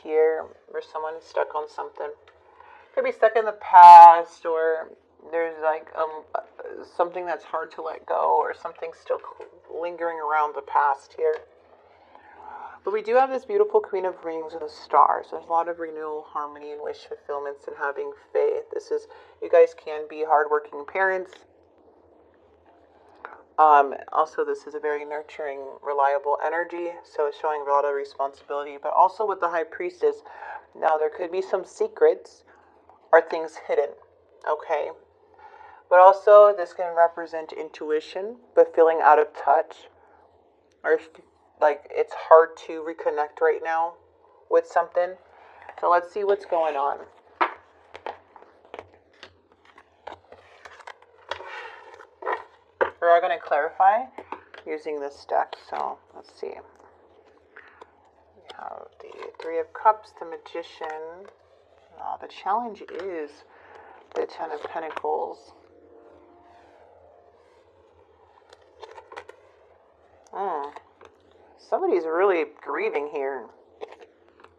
here where someone is stuck on something. Could be stuck in the past, or there's like something that's hard to let go, or something still lingering around the past here. But we do have this beautiful Queen of Rings with the stars. There's a lot of renewal, harmony, and wish fulfillments and having faith. You guys can be hardworking parents. Also, this is a very nurturing, reliable energy, so it's showing a lot of responsibility. But also with the High Priestess, now there could be some secrets or things hidden, okay? But also, this can represent intuition, but feeling out of touch, or like it's hard to reconnect right now with something. So let's see what's going on. We are going to clarify using this deck, so let's see. We have the Three of Cups, the Magician. The challenge is the Ten of Pentacles. Somebody's really grieving here.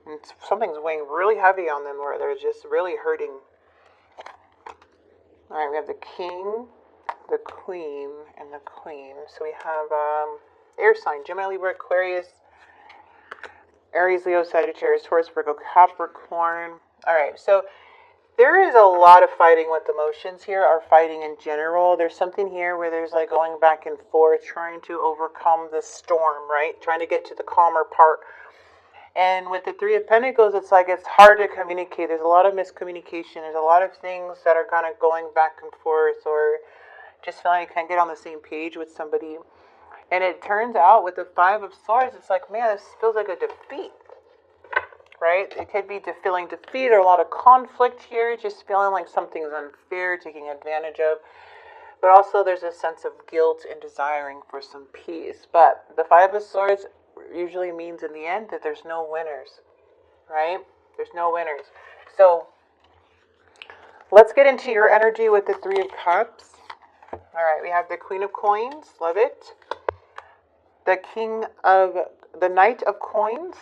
And something's weighing really heavy on them, where they're just really hurting. Alright, we have the King, the Queen, and the Queen. So we have air sign, Gemini, Libra, Aquarius, Aries, Leo, Sagittarius, Taurus, Virgo, Capricorn. Alright, so there is a lot of fighting with emotions here, or fighting in general. There's something here where there's like going back and forth, trying to overcome the storm, right? Trying to get to the calmer part. And with the Three of Pentacles, it's like it's hard to communicate. There's a lot of miscommunication. There's a lot of things that are kind of going back and forth, or just feeling you can't get on the same page with somebody. And it turns out with the Five of Swords, it's like, man, this feels like a defeat, right? It could be feeling defeat, or a lot of conflict here, just feeling like something's unfair, taking advantage of. But also there's a sense of guilt and desiring for some peace. But the Five of Swords usually means in the end that there's no winners, right? There's no winners. So let's get into your energy with the Three of Cups. All right, we have the Queen of Coins, love it. The Knight of Coins,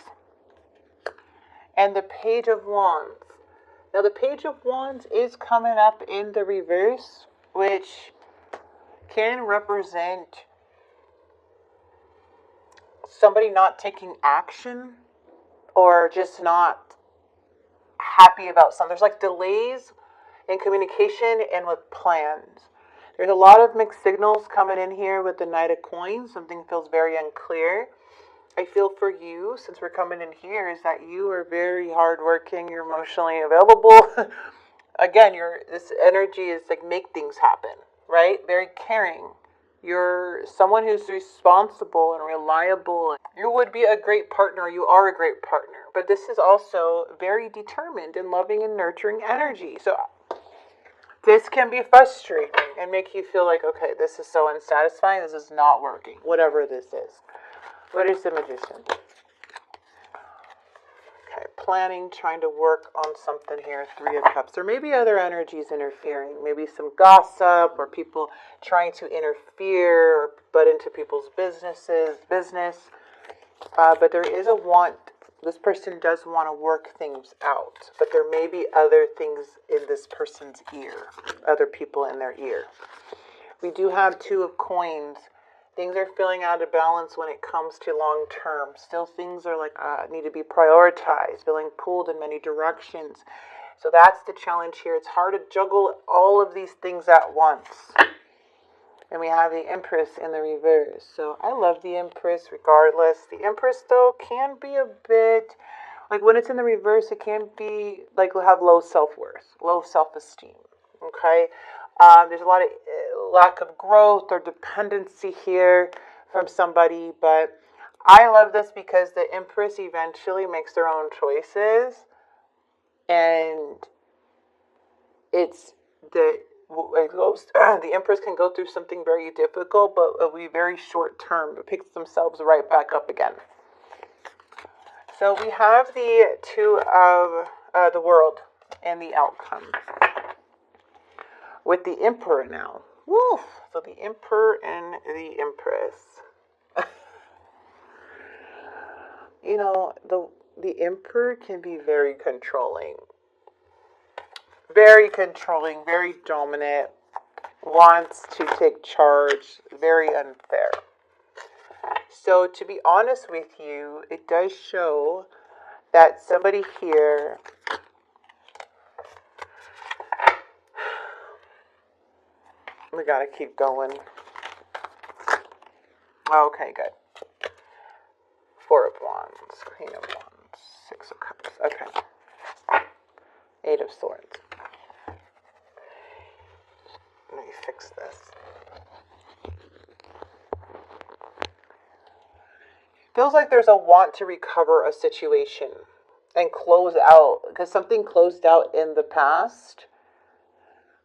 and the Page of Wands. Now the Page of Wands is coming up in the reverse, which can represent somebody not taking action, or just not happy about something. There's like delays in communication and with plans. There's a lot of mixed signals coming in here with the Knight of Coins. Something feels very unclear. I feel for you, since we're coming in here, is that you are very hardworking. You're emotionally available. Again, this energy is like make things happen, right? Very caring. You're someone who's responsible and reliable. You would be a great partner. You are a great partner. But this is also very determined and loving and nurturing energy. So this can be frustrating and make you feel like, okay, this is so unsatisfying. This is not working. Whatever this is. What is the Magician? Okay, planning, trying to work on something here. Three of Cups. There may be other energies interfering. Maybe some gossip, or people trying to interfere or butt into people's business. But there is a want. This person does want to work things out. But there may be other things in this person's ear. Other people in their ear. We do have Two of Coins. Things are feeling out of balance when it comes to long term. Still things are like need to be prioritized, feeling pulled in many directions. So that's the challenge here. It's hard to juggle all of these things at once. And we have the Empress in the reverse. So I love the Empress regardless. The Empress, though, can be a bit, like when it's in the reverse, it can be like have low self-worth, low self-esteem. Okay? There's a lot of lack of growth or dependency here from somebody. But I love this because the Empress eventually makes their own choices. And the Empress can go through something very difficult, but it'll be very short term. It picks themselves right back up again. So we have the Two of the World and the outcome. With the Emperor now. Woo! So the Emperor and the Empress. You know, the Emperor can be very controlling, very dominant, wants to take charge, very unfair. So to be honest with you, it does show that somebody here we gotta keep going. Okay, good. Four of Wands, Queen of Wands, Six of Cups. Okay. Eight of Swords. Let me fix this. Feels like there's a want to recover a situation and close out, because something closed out in the past,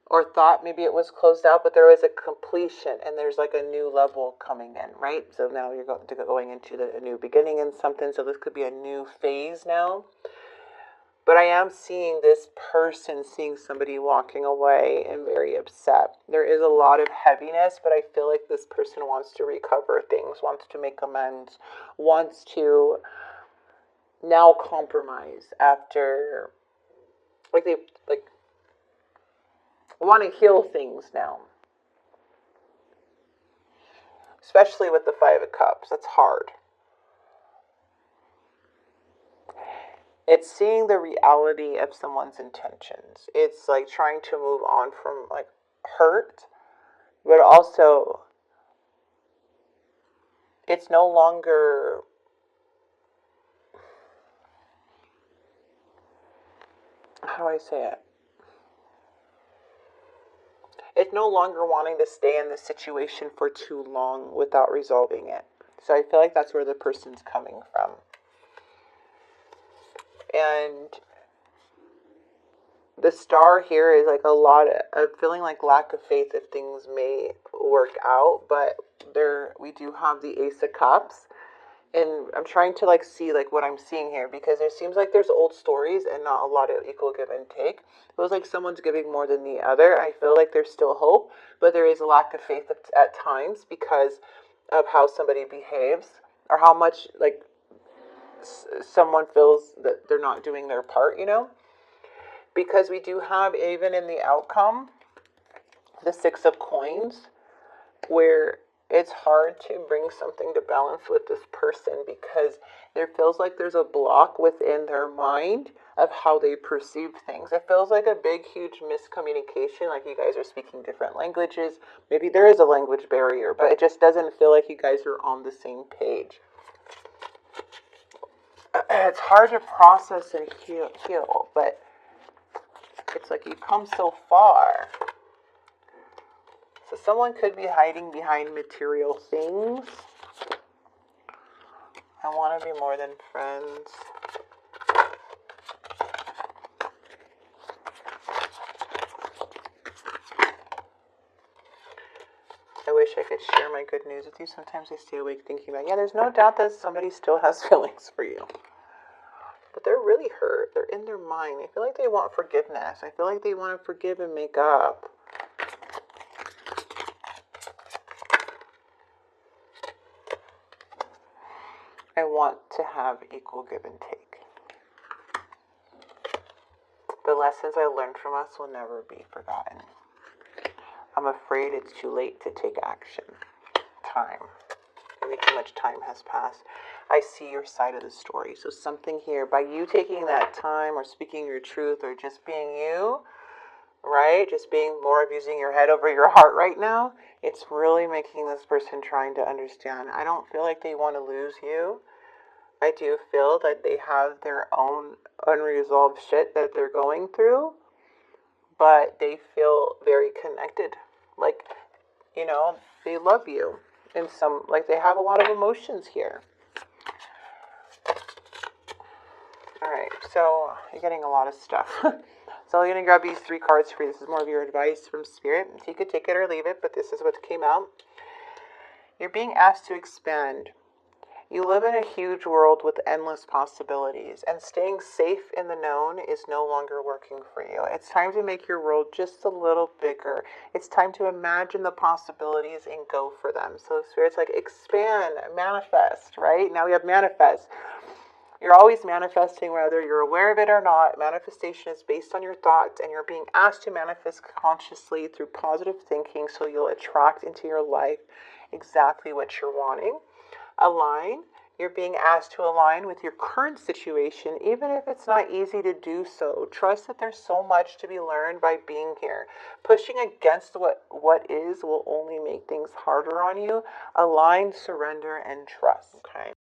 or thought maybe it was closed out, but there was a completion and there's like a new level coming in, right? So now you're going into a new beginning in something. So this could be a new phase now. But I am seeing this person, seeing somebody walking away and very upset. There is a lot of heaviness, but I feel like this person wants to recover things, wants to make amends, wants to now compromise after, they want to heal things now. Especially with the Five of Cups. That's hard. It's seeing the reality of someone's intentions. It's like trying to move on from like hurt, but also it's no longer, how do I say it? It's no longer wanting to stay in the situation for too long without resolving it. So I feel like that's where the person's coming from. And the Star here is like a lot of feeling like lack of faith if things may work out. But we do have the Ace of Cups. And I'm trying to like see like what I'm seeing here, because it seems like there's old stories and not a lot of equal give and take. It feels like someone's giving more than the other. I feel like there's still hope, but there is a lack of faith at times because of how somebody behaves, or how much like someone feels that they're not doing their part, because we do have, even in the outcome, the Six of Coins, where it's hard to bring something to balance with this person because there feels like there's a block within their mind of how they perceive things. It feels like a big, huge miscommunication, like you guys are speaking different languages. Maybe there is a language barrier, but it just doesn't feel like you guys are on the same page. It's hard to process and heal, but it's like you've come so far. So someone could be hiding behind material things. I want to be more than friends. I wish I could share my good news with you. Sometimes I stay awake thinking about, there's no doubt that somebody still has feelings for you. But they're really hurt. They're in their mind. I feel like they want forgiveness. I feel like they want to forgive and make up. I want to have equal give and take. The lessons I learned from us will never be forgotten. I'm afraid it's too late to take action. Time. Maybe too much time has passed. I see your side of the story. So something here, by you taking that time or speaking your truth or just being you, right? Just being more of using your head over your heart right now, it's really making this person trying to understand. I don't feel like they want to lose you. I do feel that they have their own unresolved shit that they're going through, but they feel very connected. Like, they love you. And they have a lot of emotions here. Alright, so you're getting a lot of stuff. So I'm going to grab these 3 cards for you. This is more of your advice from Spirit. So you could take it or leave it, but this is what came out. You're being asked to expand. You live in a huge world with endless possibilities, and staying safe in the known is no longer working for you. It's time to make your world just a little bigger. It's time to imagine the possibilities and go for them. So Spirit's like, expand, manifest, right? Now we have manifest. You're always manifesting whether you're aware of it or not. Manifestation is based on your thoughts, and you're being asked to manifest consciously through positive thinking, so you'll attract into your life exactly what you're wanting. Align. You're being asked to align with your current situation, even if it's not easy to do so. Trust that there's so much to be learned by being here. Pushing against what is will only make things harder on you. Align, surrender, and trust. Okay.